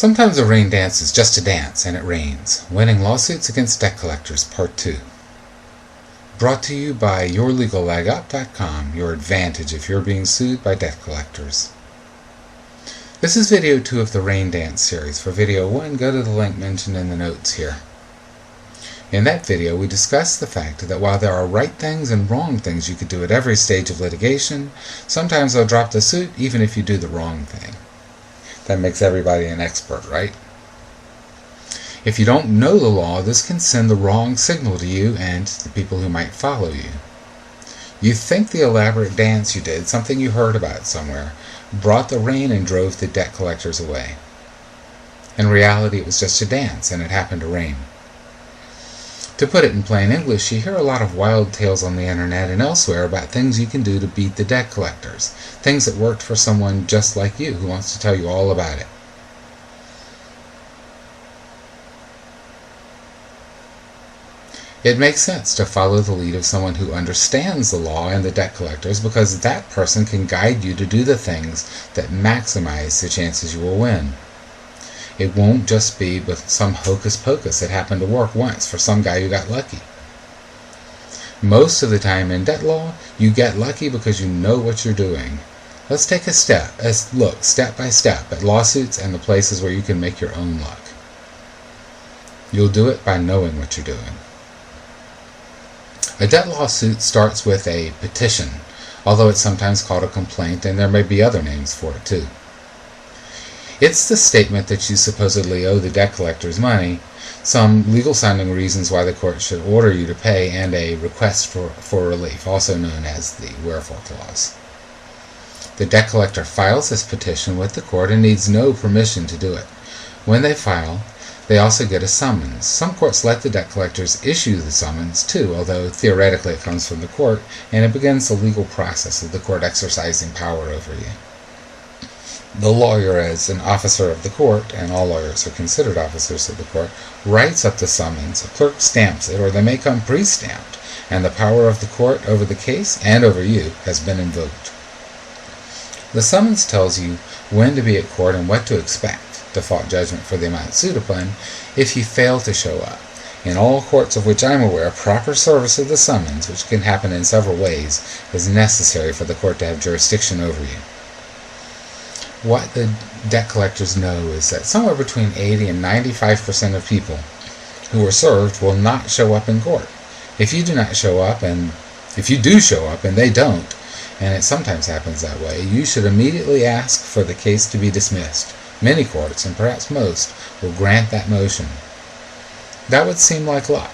Sometimes a rain dance is just a dance, and it rains. Winning lawsuits against debt collectors, Part 2. Brought to you by yourlegallegup.com, your advantage if you're being sued by debt collectors. This is video 2 of the rain dance series. For video 1, go to the link mentioned in the notes here. In that video, we discussed the fact that while there are right things and wrong things you could do at every stage of litigation, sometimes they'll drop the suit even if you do the wrong thing. That makes everybody an expert, right? If you don't know the law, this can send the wrong signal to you and the people who might follow you. You think the elaborate dance you did, something you heard about somewhere, brought the rain and drove the debt collectors away. In reality, it was just a dance, and it happened to rain. To put it in plain English, you hear a lot of wild tales on the internet and elsewhere about things you can do to beat the debt collectors, things that worked for someone just like you who wants to tell you all about it. It makes sense to follow the lead of someone who understands the law and the debt collectors, because that person can guide you to do the things that maximize the chances you will win. It won't just be with some hocus pocus that happened to work once for some guy who got lucky. Most of the time in debt law, you get lucky because you know what you're doing. Let's take a look step by step at lawsuits and the places where you can make your own luck. You'll do it by knowing what you're doing. A debt lawsuit starts with a petition, although it's sometimes called a complaint, and there may be other names for it too. It's the statement that you supposedly owe the debt collectors money, some legal-sounding reasons why the court should order you to pay, and a request for relief, also known as the wherefore clause. The debt collector files this petition with the court and needs no permission to do it. When they file, they also get a summons. Some courts let the debt collectors issue the summons too, although theoretically it comes from the court, and it begins the legal process of the court exercising power over you. The lawyer, as an officer of the court, and all lawyers are considered officers of the court, writes up the summons. A clerk stamps it, or they may come pre-stamped, and the power of the court over the case and over you has been invoked. The summons tells you when to be at court and what to expect, default judgment for the amount sued upon, if you fail to show up. In all courts of which I'm aware, proper service of the summons, which can happen in several ways, is necessary for the court to have jurisdiction over you. What the debt collectors know is that somewhere between 80 and 95% of people who are served will not show up in court. If you do not show up, and if you do show up and they don't, and it sometimes happens that way, you should immediately ask for the case to be dismissed. Many courts, and perhaps most, will grant that motion. That would seem like luck,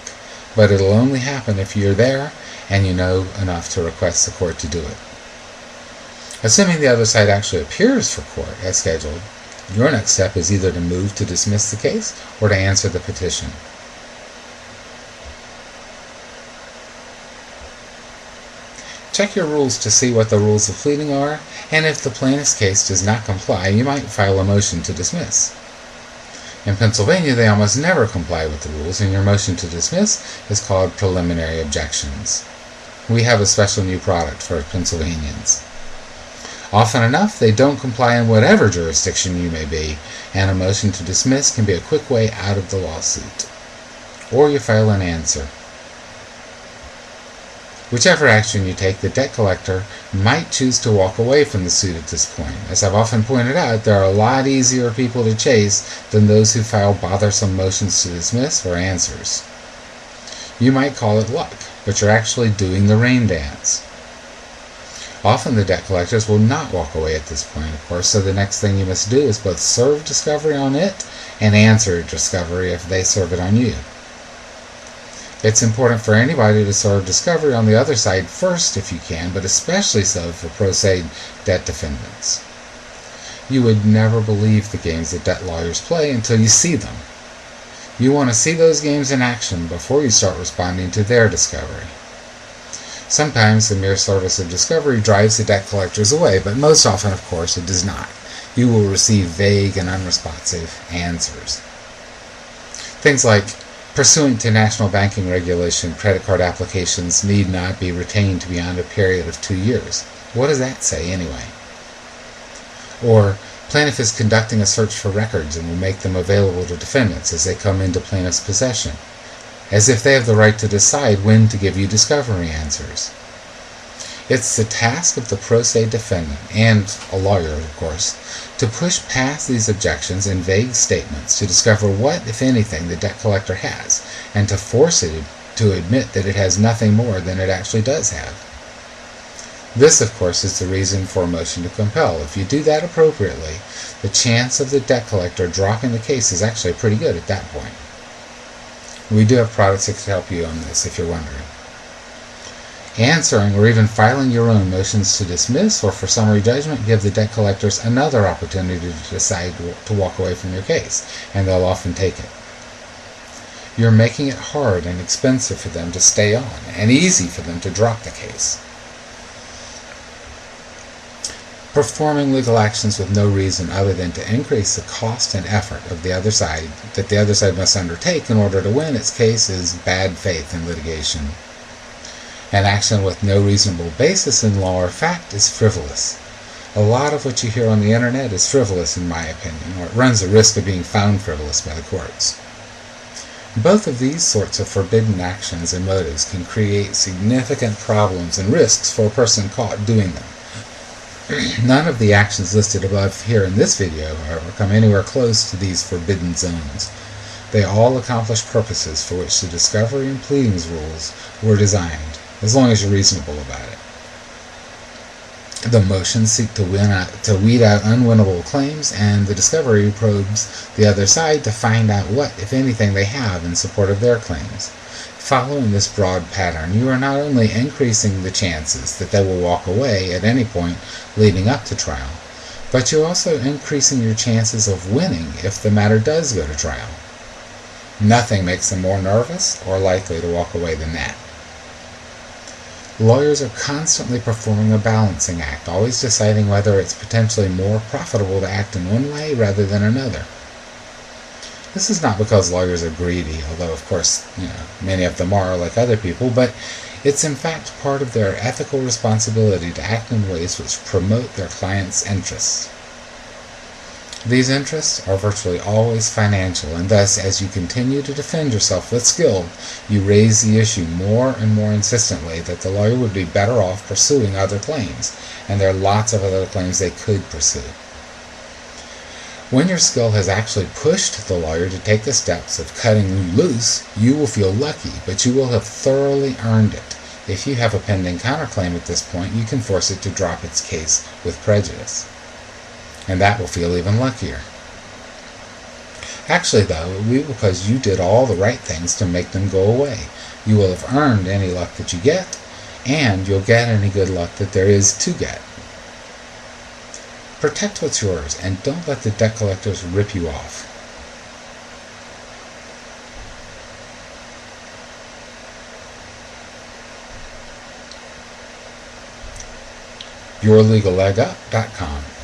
but it'll only happen if you're there and you know enough to request the court to do it. Assuming the other side actually appears for court as scheduled, your next step is either to move to dismiss the case or to answer the petition. Check your rules to see what the rules of pleading are, and if the plaintiff's case does not comply, you might file a motion to dismiss. In Pennsylvania, they almost never comply with the rules, and your motion to dismiss is called preliminary objections. We have a special new product for Pennsylvanians. Often enough, they don't comply in whatever jurisdiction you may be, and a motion to dismiss can be a quick way out of the lawsuit. Or you file an answer. Whichever action you take, the debt collector might choose to walk away from the suit at this point. As I've often pointed out, there are a lot easier people to chase than those who file bothersome motions to dismiss or answers. You might call it luck, but you're actually doing the rain dance. Often the debt collectors will not walk away at this point, of course, so the next thing you must do is both serve discovery on it and answer discovery if they serve it on you. It's important for anybody to serve discovery on the other side first if you can, but especially so for pro se debt defendants. You would never believe the games that debt lawyers play until you see them. You want to see those games in action before you start responding to their discovery. Sometimes the mere service of discovery drives the debt collectors away, but most often, of course, it does not. You will receive vague and unresponsive answers. Things like, pursuant to national banking regulation, credit card applications need not be retained beyond a period of 2 years. What does that say anyway? Or, Plaintiff is conducting a search for records and will make them available to defendants as they come into plaintiff's possession, as if they have the right to decide when to give you discovery answers. It's the task of the pro se defendant, and a lawyer, of course, to push past these objections and vague statements to discover what, if anything, the debt collector has, and to force it to admit that it has nothing more than it actually does have. This, of course, is the reason for a motion to compel. If you do that appropriately, the chance of the debt collector dropping the case is actually pretty good at that point. We do have products that can help you on this, if you're wondering. Answering or even filing your own motions to dismiss or for summary judgment give the debt collectors another opportunity to decide to walk away from your case, and they'll often take it. You're making it hard and expensive for them to stay on, and easy for them to drop the case. Performing legal actions with no reason other than to increase the cost and effort of the other side that the other side must undertake in order to win its case is bad faith in litigation. An action with no reasonable basis in law or fact is frivolous. A lot of what you hear on the internet is frivolous in my opinion, or it runs the risk of being found frivolous by the courts. Both of these sorts of forbidden actions and motives can create significant problems and risks for a person caught doing them. None of the actions listed above here in this video come anywhere close to these forbidden zones. They all accomplish purposes for which the discovery and pleadings rules were designed, as long as you're reasonable about it. The motions seek to weed out unwinnable claims, and the discovery probes the other side to find out what, if anything, they have in support of their claims. Following this broad pattern, you are not only increasing the chances that they will walk away at any point leading up to trial, but you're also increasing your chances of winning if the matter does go to trial. Nothing makes them more nervous or likely to walk away than that. Lawyers are constantly performing a balancing act, always deciding whether it's potentially more profitable to act in one way rather than another. This is not because lawyers are greedy, although of course, many of them are like other people, but it's in fact part of their ethical responsibility to act in ways which promote their clients' interests. These interests are virtually always financial, and thus, as you continue to defend yourself with skill, you raise the issue more and more insistently that the lawyer would be better off pursuing other claims, and there are lots of other claims they could pursue. When your skill has actually pushed the lawyer to take the steps of cutting you loose, you will feel lucky, but you will have thoroughly earned it. If you have a pending counterclaim at this point, you can force it to drop its case with prejudice. And that will feel even luckier. Actually, though, it will be because you did all the right things to make them go away. You will have earned any luck that you get, and you'll get any good luck that there is to get. Protect what's yours, and don't let the debt collectors rip you off. yourlegallegup.com